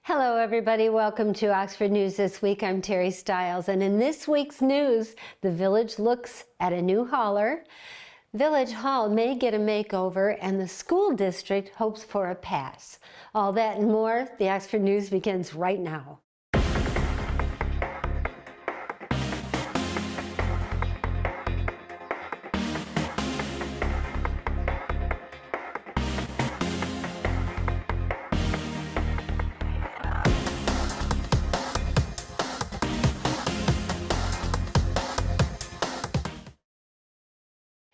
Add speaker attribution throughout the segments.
Speaker 1: Hello everybody, welcome to Oxford News This Week. I'm Terry Stiles, and in this week's news, the Village looks at a new hauler. Village Hall may get a makeover, and the school district hopes for a pass. All that and more, the Oxford News begins right now.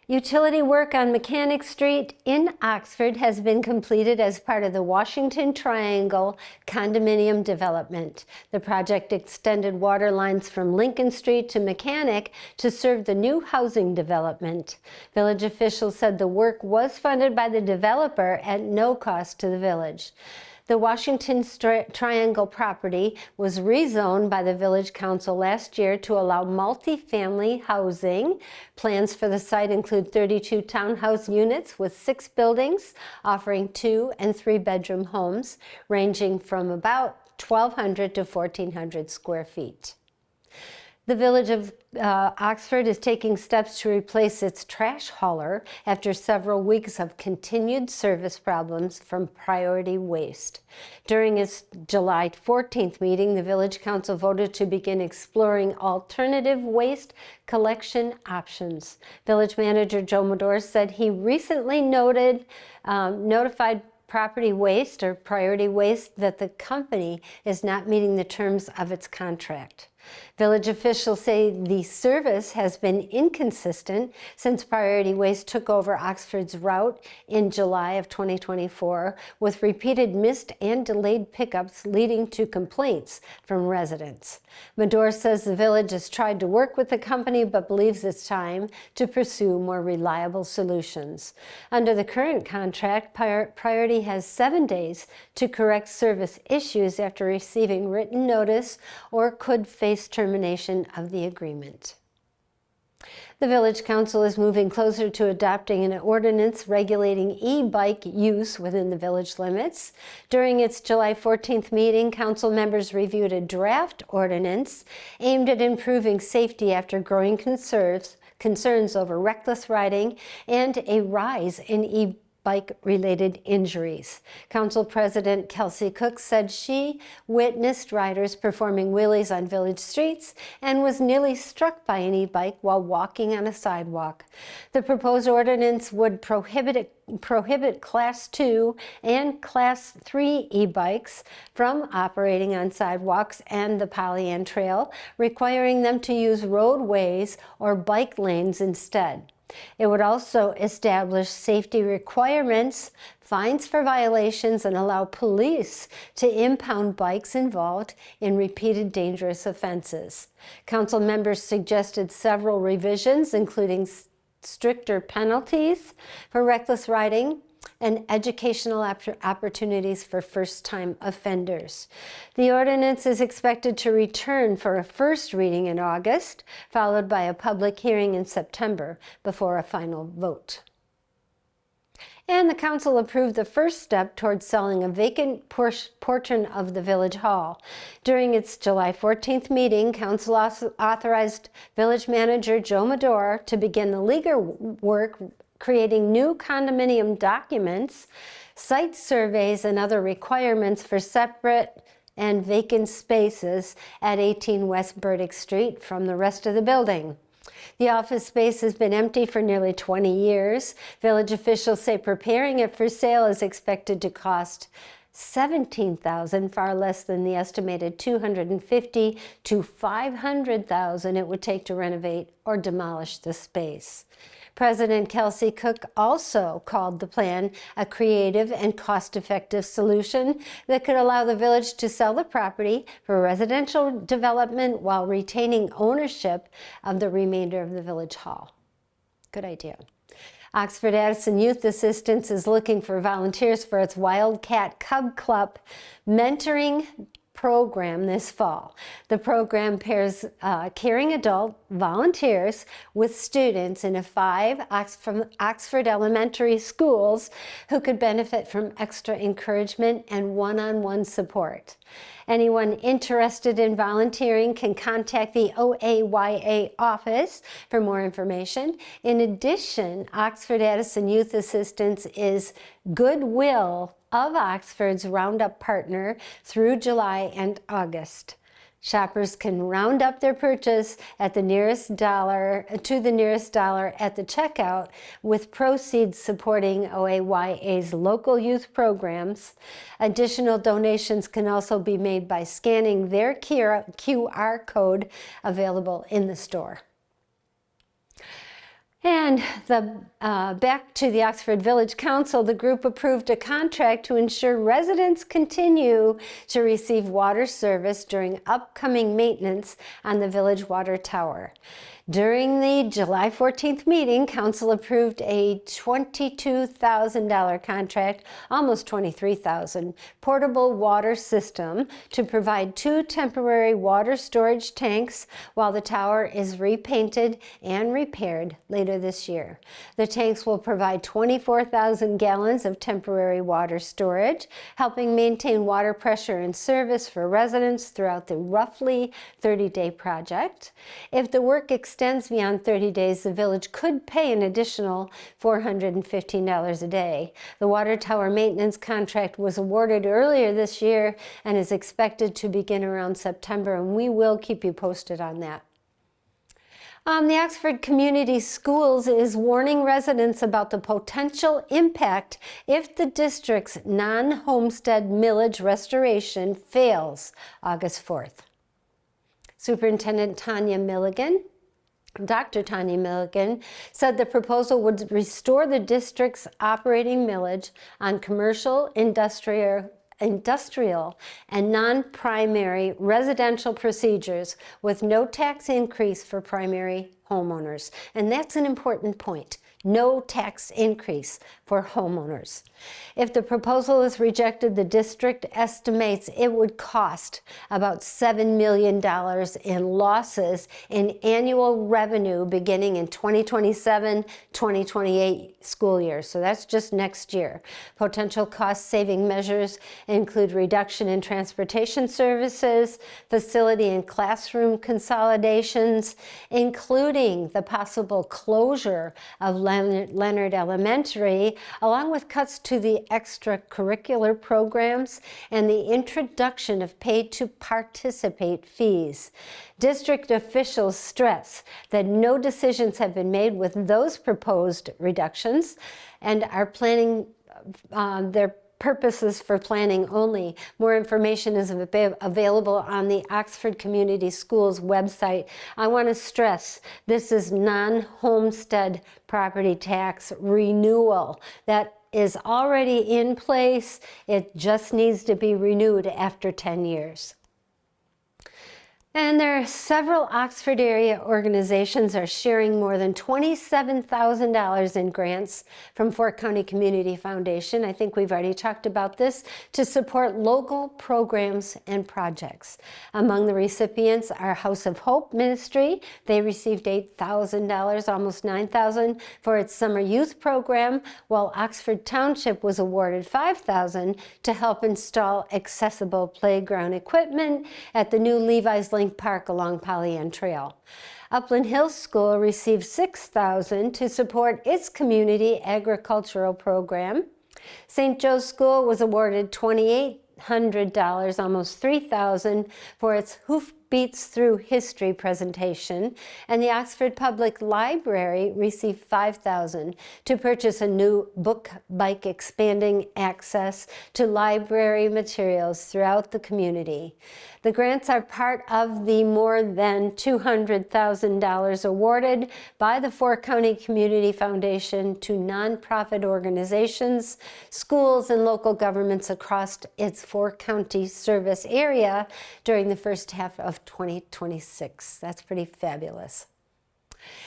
Speaker 1: Utility work on Mechanic Street in Oxford has been completed as part of the Washington Triangle condominium development. The project extended water lines from Lincoln Street to Mechanic to serve the new housing development. Village officials said the work was funded by the developer at no cost to the village. The Washington Triangle property was rezoned by the Village Council last year to allow multi-family housing. Plans for the site include 32 townhouse units with 6 buildings, offering 2- and 3-bedroom homes, ranging from about 1,200 to 1,400 square feet. The Village of Oxford is taking steps to replace its trash hauler after several weeks of continued service problems from Priority Waste. During its July 14th meeting, the Village Council voted to begin exploring alternative waste collection options. Village Manager Joe Medore said he recently notified Property Waste or Priority Waste that the company is not meeting the terms of its contract. Village officials say the service has been inconsistent since Priority Waste took over Oxford's route in July of 2024, with repeated missed and delayed pickups leading to complaints from residents. Medore says the village has tried to work with the company but believes it's time to pursue more reliable solutions. Under the current contract, Priority has 7 days to correct service issues after receiving written notice or could face termination of the agreement. The Village Council is moving closer to adopting an ordinance regulating e-bike use within the village limits. During its July 14th meeting, council members reviewed a draft ordinance aimed at improving safety after growing concerns over reckless riding and a rise in e-bike-related injuries. Council President Kelsey Cook said she witnessed riders performing wheelies on village streets and was nearly struck by an e-bike while walking on a sidewalk. The proposed ordinance would prohibit Class 2 and Class 3 e-bikes from operating on sidewalks and the Pollyant Trail, requiring them to use roadways or bike lanes instead. It would also establish safety requirements, fines for violations, and allow police to impound bikes involved in repeated dangerous offenses. Council members suggested several revisions, including stricter penalties for reckless riding and educational opportunities for first-time offenders. The ordinance is expected to return for a first reading in August, followed by a public hearing in September before a final vote. And the council approved the first step towards selling a vacant portion of the Village Hall. During its July 14th meeting, council authorized Village Manager Joe Medore to begin the legal work creating new condominium documents, site surveys, and other requirements for separate and vacant spaces at 18 West Burdick Street from the rest of the building. The office space has been empty for nearly 20 years. Village officials say preparing it for sale is expected to cost $17,000, far less than the estimated $250,000 to $500,000 it would take to renovate or demolish the space. President Kelsey Cook also called the plan a creative and cost-effective solution that could allow the village to sell the property for residential development while retaining ownership of the remainder of the Village Hall. Good idea. Oxford Addison Youth Assistance is looking for volunteers for its Wildcat Cub Club mentoring program this fall. The program pairs caring adult volunteers with students in 5 Oxford elementary schools who could benefit from extra encouragement and one-on-one support. Anyone interested in volunteering can contact the OAYA office for more information. In addition, Oxford Addison Youth Assistance is Goodwill of Oxford's Roundup partner through July and August. Shoppers can round up their purchase at the nearest dollar at the checkout, with proceeds supporting OAYA's local youth programs. Additional donations can also be made by scanning their QR code available in the store. And back to the Oxford Village Council, the group approved a contract to ensure residents continue to receive water service during upcoming maintenance on the village water tower. During the July 14th meeting, Council approved a $22,000 contract, almost $23,000, portable water system to provide 2 temporary water storage tanks while the tower is repainted and repaired later this year. The tanks will provide 24,000 gallons of temporary water storage, helping maintain water pressure and service for residents throughout the roughly 30-day project. If the work extends beyond 30 days, the village could pay an additional $415 a day. The water tower maintenance contract was awarded earlier this year and is expected to begin around September, and we will keep you posted on that. The Oxford Community Schools is warning residents about the potential impact if the district's non-homestead millage restoration fails August 4th. Superintendent Dr. Tanya Milligan said the proposal would restore the district's operating millage on commercial, industrial, and non-primary residential procedures with no tax increase for primary homeowners. And that's an important point. No tax increase for homeowners. If the proposal is rejected, the district estimates it would cost about $7 million in losses in annual revenue beginning in 2027-2028 school year. So that's just next year. Potential cost-saving measures include reduction in transportation services, facility and classroom consolidations, including the possible closure of Leonard Elementary, along with cuts to the extracurricular programs and the introduction of paid-to-participate fees. District officials stress that no decisions have been made with those proposed reductions and are planning their purposes for planning only. More information is available on the Oxford Community Schools website. I want to stress this is non-homestead property tax renewal that is already in place. It just needs to be renewed after 10 years. And there are several Oxford area organizations are sharing more than $27,000 in grants from Fort County Community Foundation. I think we've already talked about this, to support local programs and projects. Among the recipients are House of Hope Ministry. They received $8,000, almost $9,000 for its summer youth program, while Oxford Township was awarded $5,000 to help install accessible playground equipment at the new Levi's Link Park along Pollyant Trail. Upland Hills School received $6,000 to support its community agricultural program. St. Joe's School was awarded $2,800, almost $3,000, for its Hoofbeats Through History presentation, and the Oxford Public Library received $5,000 to purchase a new book bike, expanding access to library materials throughout the community. The grants are part of the more than $200,000 awarded by the Fort County Community Foundation to nonprofit organizations, schools, and local governments across its four-county service area during the first half of 2026. That's pretty fabulous.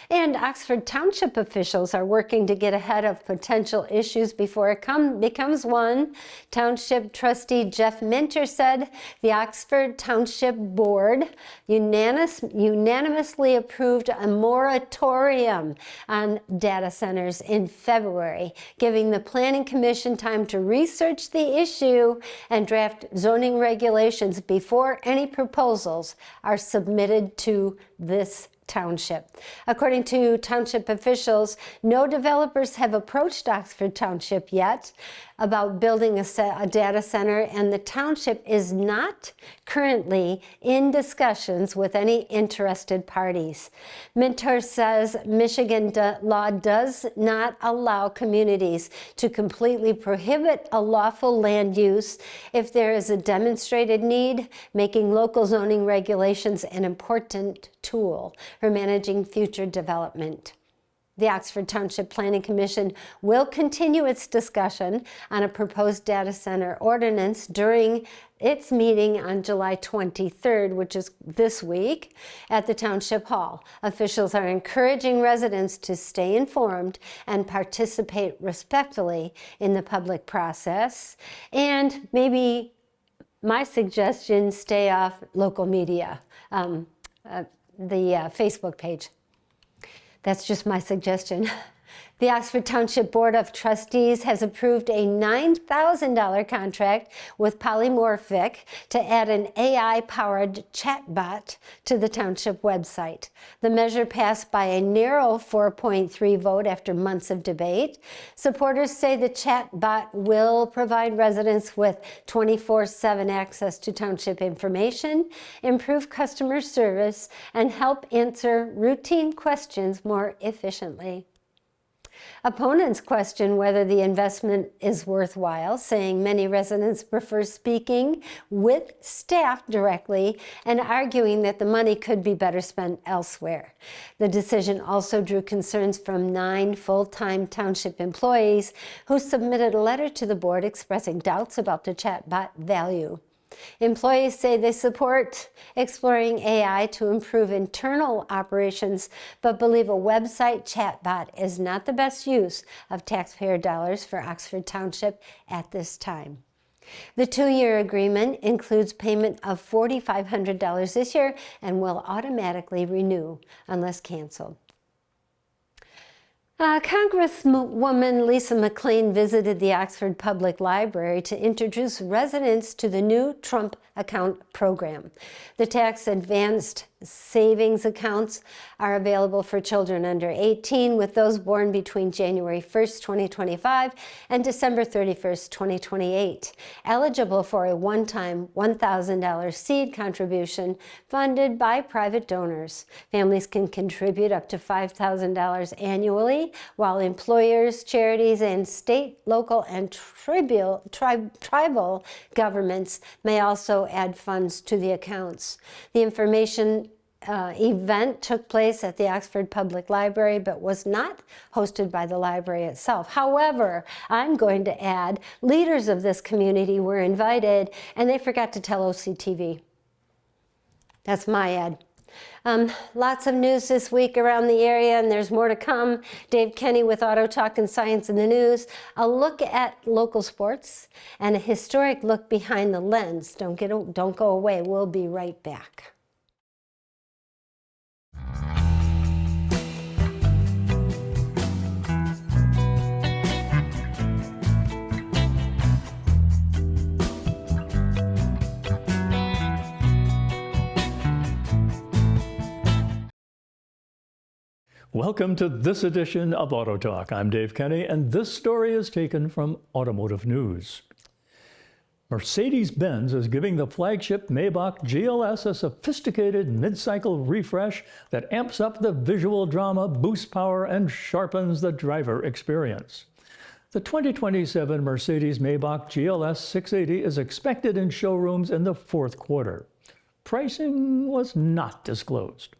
Speaker 1: And Oxford Township officials are working to get ahead of potential issues before it becomes one. Township trustee Jeff Minter said the Oxford Township Board unanimously approved a moratorium on data centers in February, giving the Planning Commission time to research the issue and draft zoning regulations before any proposals are submitted to this township. According to township officials, no developers have approached Oxford Township yet about building a data center, and the township is not currently in discussions with any interested parties. Minter says Michigan law does not allow communities to completely prohibit a lawful land use if there is a demonstrated need, making local zoning regulations an important tool for managing future development. The Oxford Township Planning Commission will continue its discussion on a proposed data center ordinance during its meeting on July 23rd, which is this week, at the Township Hall. Officials are encouraging residents to stay informed and participate respectfully in the public process. And maybe my suggestion, stay off local media, the Facebook page. That's just my suggestion. The Oxford Township Board of Trustees has approved a $9,000 contract with Polymorphic to add an AI-powered chatbot to the township website. The measure passed by a narrow 4.3 vote after months of debate. Supporters say the chatbot will provide residents with 24/7 access to township information, improve customer service, and help answer routine questions more efficiently. Opponents question whether the investment is worthwhile, saying many residents prefer speaking with staff directly and arguing that the money could be better spent elsewhere. The decision also drew concerns from 9 full-time township employees who submitted a letter to the board expressing doubts about the chatbot value. Employees say they support exploring AI to improve internal operations, but believe a website chatbot is not the best use of taxpayer dollars for Oxford Township at this time. The 2-year agreement includes payment of $4,500 this year and will automatically renew unless canceled. Congresswoman Lisa McClain visited the Oxford Public Library to introduce residents to the new Trump account program. The tax advanced savings accounts are available for children under 18, with those born between January 1st, 2025 and December 31st, 2028, eligible for a one-time $1,000 seed contribution funded by private donors. Families can contribute up to $5,000 annually, while employers, charities, and state, local, and tribal governments may also add funds to the accounts. The information event took place at the Oxford Public Library, but was not hosted by the library itself. However, I'm going to add, leaders of this community were invited, and they forgot to tell OCTV. That's my ad. Lots of news this week around the area, and there's more to come. Dave Kenny with Auto Talk and Science in the News. A look at local sports and a historic look behind the lens. Don't go away. We'll be right back.
Speaker 2: Welcome to this edition of Auto Talk. I'm Dave Kenny, and this story is taken from Automotive News. Mercedes-Benz is giving the flagship Maybach GLS a sophisticated mid-cycle refresh that amps up the visual drama, boosts power, and sharpens the driver experience. The 2027 Mercedes Maybach GLS 680 is expected in showrooms in the fourth quarter. Pricing was not disclosed.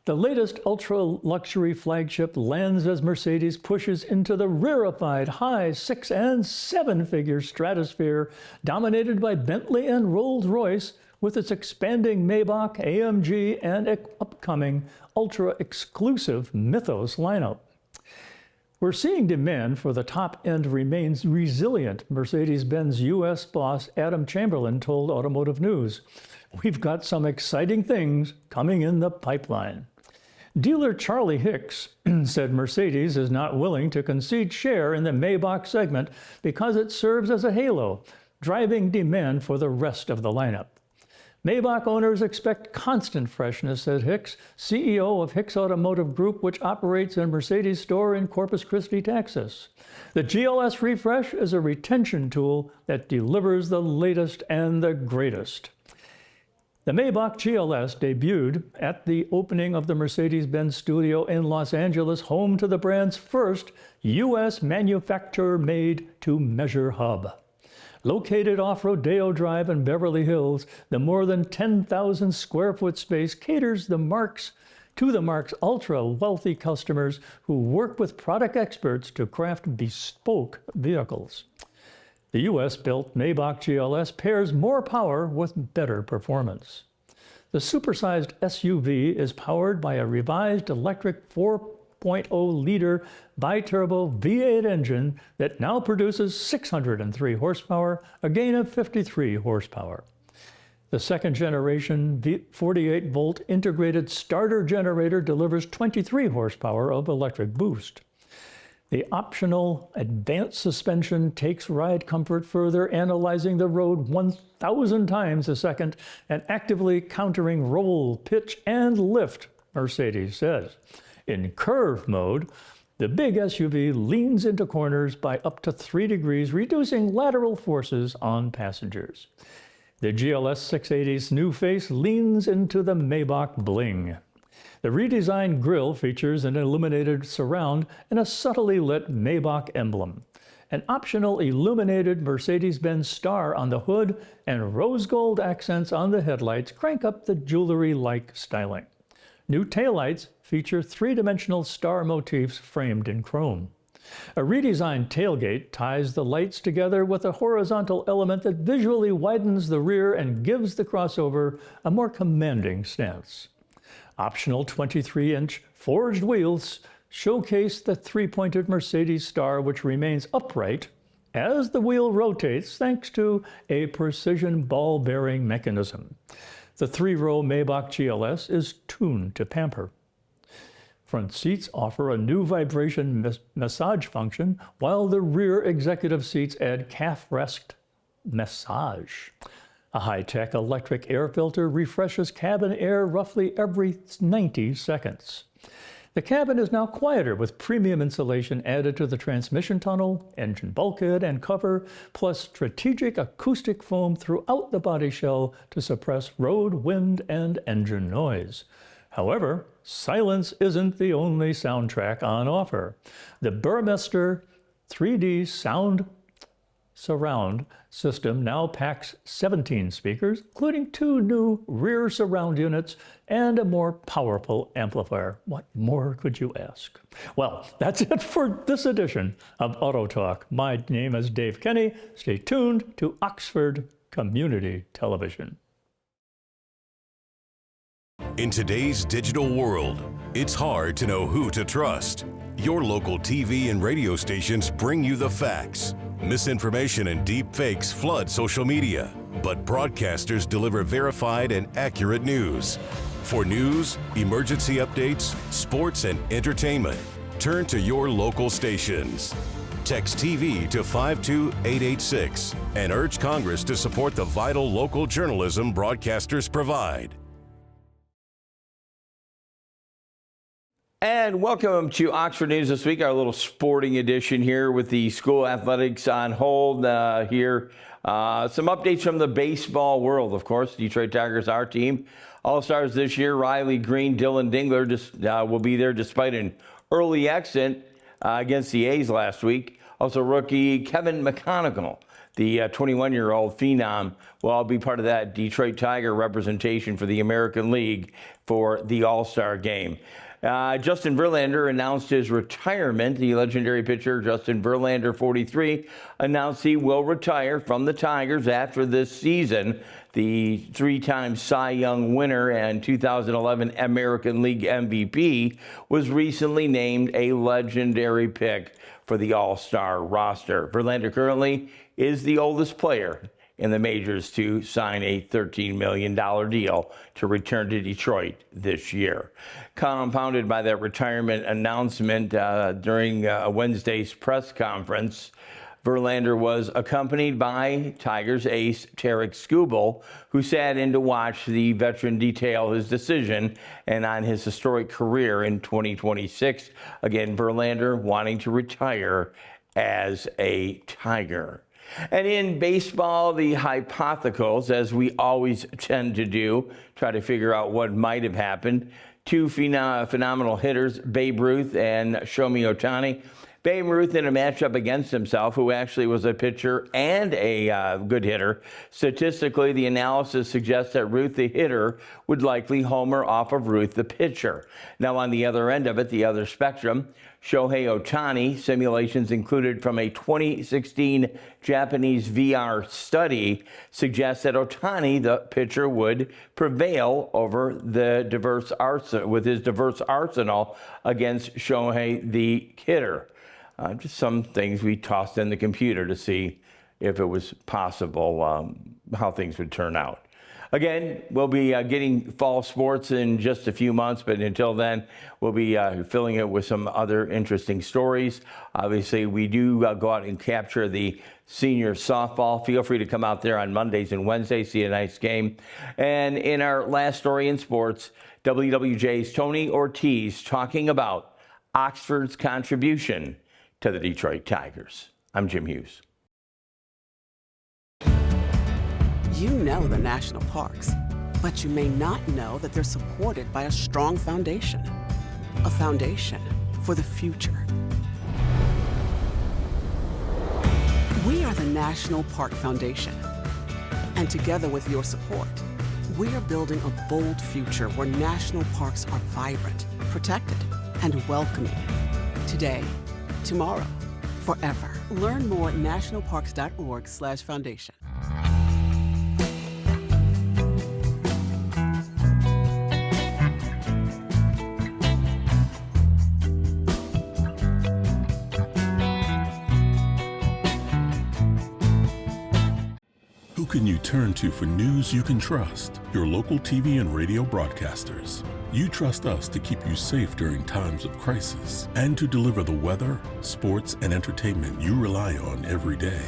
Speaker 2: The latest ultra-luxury flagship lands as Mercedes pushes into the rarefied high 6- and 7-figure stratosphere dominated by Bentley and Rolls-Royce, with its expanding Maybach, AMG, and upcoming ultra-exclusive Mythos lineup. We're seeing demand for the top end remains resilient, Mercedes-Benz U.S. boss Adam Chamberlain told Automotive News. We've got some exciting things coming in the pipeline. Dealer Charlie Hicks said Mercedes is not willing to concede share in the Maybach segment because it serves as a halo, driving demand for the rest of the lineup. Maybach owners expect constant freshness, said Hicks, CEO of Hicks Automotive Group, which operates a Mercedes store in Corpus Christi, Texas. The GLS refresh is a retention tool that delivers the latest and the greatest. The Maybach GLS debuted at the opening of the Mercedes-Benz studio in Los Angeles, home to the brand's first U.S. manufacturer-made to-measure hub. Located off Rodeo Drive in Beverly Hills, the more than 10,000 square foot space caters to the Mark's ultra-wealthy customers who work with product experts to craft bespoke vehicles. The U.S.-built Maybach GLS pairs more power with better performance. The supersized SUV is powered by a revised electric 4.0-liter bi-turbo V8 engine that now produces 603 horsepower, a gain of 53 horsepower. The second-generation 48-volt integrated starter generator delivers 23 horsepower of electric boost. The optional advanced suspension takes ride comfort further, analyzing the road 1,000 times a second and actively countering roll, pitch, and lift, Mercedes says. In curve mode, the big SUV leans into corners by up to 3 degrees, reducing lateral forces on passengers. The GLS 680's new face leans into the Maybach bling. The redesigned grille features an illuminated surround and a subtly lit Maybach emblem. An optional illuminated Mercedes-Benz star on the hood and rose gold accents on the headlights crank up the jewelry-like styling. New taillights feature three-dimensional star motifs framed in chrome. A redesigned tailgate ties the lights together with a horizontal element that visually widens the rear and gives the crossover a more commanding stance. Optional 23-inch forged wheels showcase the three-pointed Mercedes star, which remains upright as the wheel rotates thanks to a precision ball-bearing mechanism. The 3-row Maybach GLS is tuned to pamper. Front seats offer a new vibration massage function, while the rear executive seats add calf rest massage. A high-tech electric air filter refreshes cabin air roughly every 90 seconds. The cabin is now quieter with premium insulation added to the transmission tunnel, engine bulkhead and cover, plus strategic acoustic foam throughout the body shell to suppress road, wind, and engine noise. However, silence isn't the only soundtrack on offer. The Burmester 3D Sound Surround system now packs 17 speakers, including 2 new rear surround units and a more powerful amplifier. What more could you ask? Well, that's it for this edition of Auto Talk. My name is Dave Kenny. Stay tuned to Oxford Community Television.
Speaker 3: In today's digital world, it's hard to know who to trust. Your local TV and radio stations bring you the facts. Misinformation and deep fakes flood social media, but broadcasters deliver verified and accurate news. For news, emergency updates, sports, and entertainment, turn to your local stations. Text TV to 52886 and urge Congress to support the vital local journalism broadcasters provide.
Speaker 4: And welcome to Oxford News This Week, our little sporting edition here with the school athletics on hold here. Some updates from the baseball world, of course. Detroit Tigers, our team. All-Stars this year, Riley Green, Dylan Dingler will be there despite an early exit against the A's last week. Also rookie Kevin McConaughey, the 21-year-old phenom, will all be part of that Detroit Tiger representation for the American League for the All-Star game. Justin Verlander announced his retirement. The legendary pitcher Justin Verlander, 43, announced he will retire from the Tigers after this season. The three-time Cy Young winner and 2011 American League MVP was recently named a legendary pick for the All-Star roster. Verlander currently is the oldest player in the majors to sign a $13 million deal to return to Detroit this year. Compounded by that retirement announcement during Wednesday's press conference, Verlander was accompanied by Tigers ace Tarik Skubal, who sat in to watch the veteran detail his decision and on his historic career in 2026. Again, Verlander wanting to retire as a Tiger. And in baseball, the hypotheticals, as we always tend to do, try to figure out what might have happened. Two phenomenal hitters, Babe Ruth and Shohei Ohtani. Babe Ruth in a matchup against himself, who actually was a pitcher and a good hitter. Statistically, the analysis suggests that Ruth, the hitter, would likely homer off of Ruth, the pitcher. Now, on the other end of it, the other spectrum, Shohei Ohtani, simulations included from a 2016 Japanese VR study, suggests that Ohtani, the pitcher, would prevail over the diverse arsenal against Shohei, the hitter. Just some things we tossed in the computer to see if it was possible how things would turn out. Again, we'll be getting fall sports in just a few months, but until then, we'll be filling it with some other interesting stories. Obviously, we do go out and capture the senior softball. Feel free to come out there on Mondays and Wednesdays, see a nice game. And in our last story in sports, WWJ's Tony Ortiz talking about Oxford's contribution to the Detroit Tigers. I'm Jim Hughes.
Speaker 5: You know the national parks, but you may not know that they're supported by a strong foundation. A foundation for the future. We are the National Park Foundation. And together with your support, we are building a bold future where national parks are vibrant, protected, and welcoming. Today, tomorrow, forever. Learn more at nationalparks.org/foundation.
Speaker 6: Who can you turn to for news you can trust? Your local TV and radio broadcasters. You trust us to keep you safe during times of crisis and to deliver the weather, sports, and entertainment you rely on every day.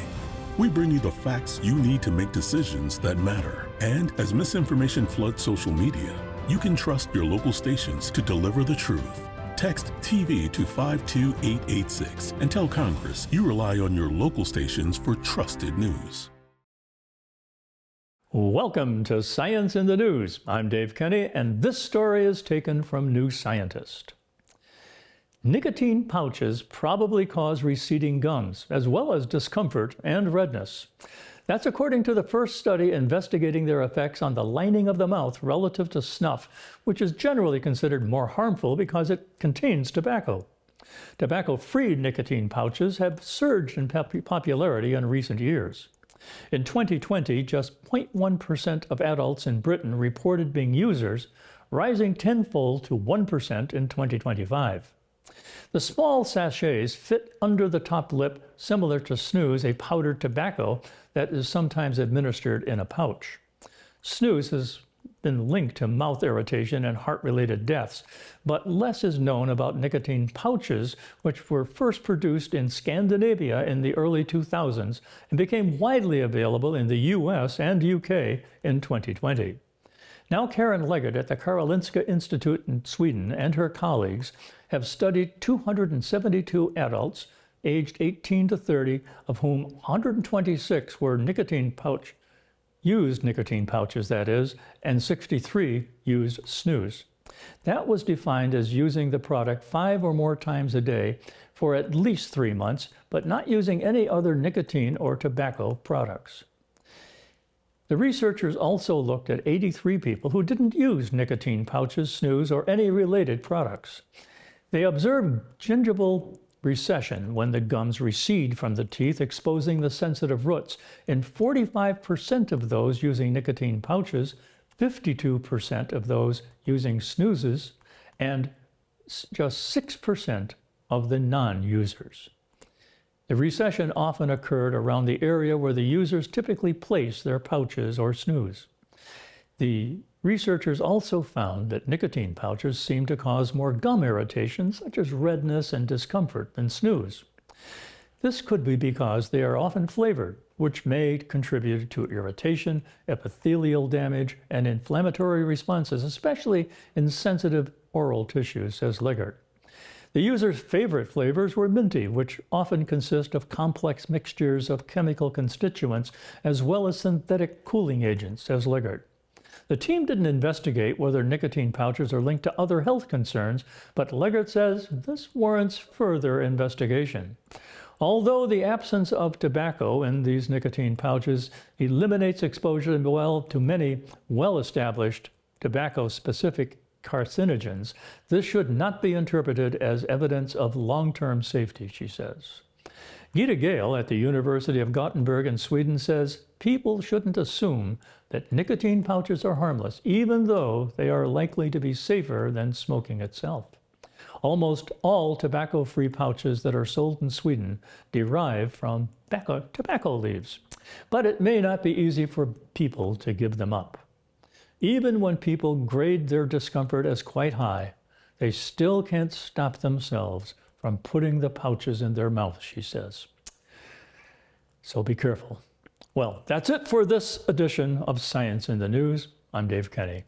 Speaker 6: We bring you the facts you need to make decisions that matter. And as misinformation floods social media, you can trust your local stations to deliver the truth. Text TV to 52886 and tell Congress you rely on your local stations for trusted news.
Speaker 2: Welcome to Science in the News. I'm Dave Kenny, and this story is taken from New Scientist. Nicotine pouches probably cause receding gums, as well as discomfort and redness. That's according to the first study investigating their effects on the lining of the mouth relative to snuff, which is generally considered more harmful because it contains tobacco. Tobacco-free nicotine pouches have surged in popularity in recent years. In 2020, just 0.1% of adults in Britain reported being users, rising tenfold to 1% in 2025. The small sachets fit under the top lip, similar to snus, a powdered tobacco that is sometimes administered in a pouch. Snus has been linked to mouth irritation and heart-related deaths, but less is known about nicotine pouches, which were first produced in Scandinavia in the early 2000s and became widely available in the US and UK in 2020. Now Karen Leggett at the Karolinska Institute in Sweden and her colleagues have studied 272 adults aged 18 to 30, of whom 126 were used nicotine pouches, that is, and 63 used snus. That was defined as using the product 5 or more times a day for at least 3 months, but not using any other nicotine or tobacco products. The researchers also looked at 83 people who didn't use nicotine pouches, snus, or any related products. They observed gingival recession when the gums recede from the teeth, exposing the sensitive roots. In 45% of those using nicotine pouches, 52% of those using snoozes, and just 6% of the non-users. The recession often occurred around the area where the users typically place their pouches or snooze. The researchers also found that nicotine pouches seem to cause more gum irritation, such as redness and discomfort, than snooze. This could be because they are often flavored, which may contribute to irritation, epithelial damage, and inflammatory responses, especially in sensitive oral tissues, says Liggett. The user's favorite flavors were minty, which often consist of complex mixtures of chemical constituents as well as synthetic cooling agents, says Liggett. The team didn't investigate whether nicotine pouches are linked to other health concerns, but Liggett says this warrants further investigation. Although the absence of tobacco in these nicotine pouches eliminates exposure to many well-established tobacco-specific carcinogens, this should not be interpreted as evidence of long-term safety, she says. Gita Gale at the University of Gothenburg in Sweden says people shouldn't assume that nicotine pouches are harmless, even though they are likely to be safer than smoking itself. Almost all tobacco-free pouches that are sold in Sweden derive from tobacco leaves, but it may not be easy for people to give them up. Even when people grade their discomfort as quite high, they still can't stop themselves from putting the pouches in their mouth, she says. So be careful. Well, that's it for this edition of Science in the News. I'm Dave Kenny.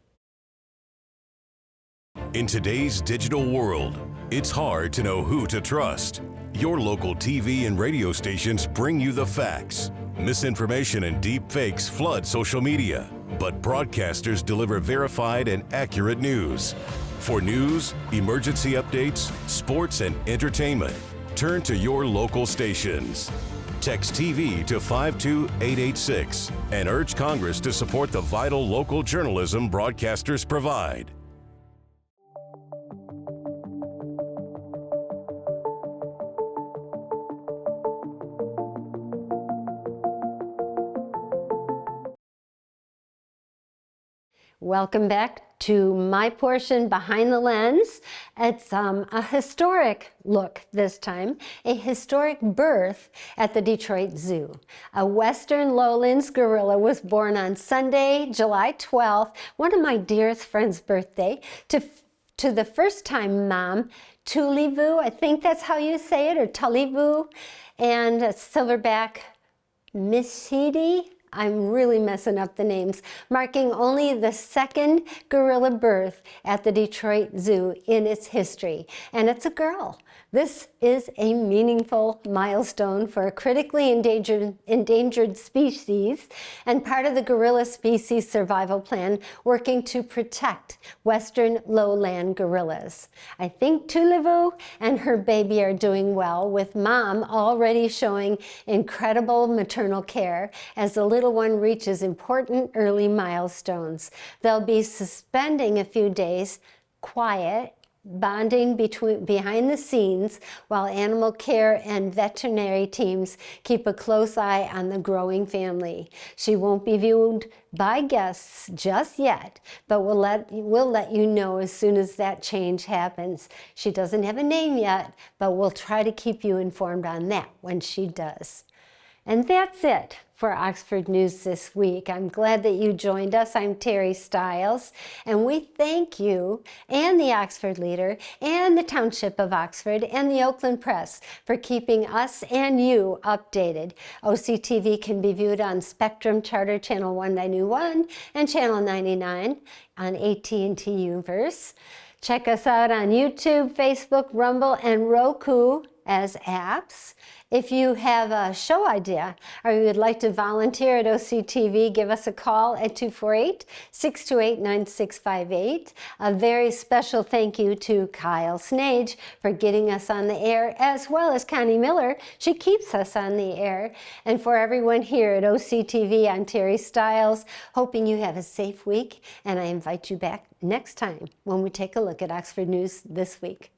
Speaker 3: In today's digital world, it's hard to know who to trust. Your local TV and radio stations bring you the facts. Misinformation and deep fakes flood social media, but broadcasters deliver verified and accurate news. For news, emergency updates, sports, and entertainment, turn to your local stations. Text TV to 52886 and urge Congress to support the vital local journalism broadcasters provide.
Speaker 1: Welcome back to my portion behind the lens. It's a historic look this time, a historic birth at the Detroit Zoo. A Western Lowlands gorilla was born on Sunday, July 12th, one of my dearest friend's birthday, to the first-time mom, Tulivu, I think that's how you say it, or Tulivu, and a silverback Mishidi. I'm really messing up the names, marking only the second gorilla birth at the Detroit Zoo in its history. And it's a girl. This is a meaningful milestone for a critically endangered species and part of the gorilla species survival plan working to protect Western lowland gorillas. I think Tulivu and her baby are doing well, with mom already showing incredible maternal care as the little one reaches important early milestones. They'll be suspending a few days, quiet, bonding behind the scenes while animal care and veterinary teams keep a close eye on the growing family. She won't be viewed by guests just yet, but we'll let you know as soon as that change happens. She doesn't have a name yet, but we'll try to keep you informed on that when she does. And that's it for Oxford News this week. I'm glad that you joined us. I'm Terry Stiles, and we thank you and the Oxford Leader and the Township of Oxford and the Oakland Press for keeping us and you updated. OCTV can be viewed on Spectrum Charter Channel 191 and Channel 99 on AT&T Uverse. Check us out on YouTube, Facebook, Rumble, and Roku. as apps. If you have a show idea or you would like to volunteer at OCTV, give us a call at 248-628-9658. A very special thank you to Kyle Snage for getting us on the air, as well as Connie Miller. She keeps us on the air. And for everyone here at OCTV, I'm Terry Stiles, hoping you have a safe week, and I invite you back next time when we take a look at Oxford News This Week.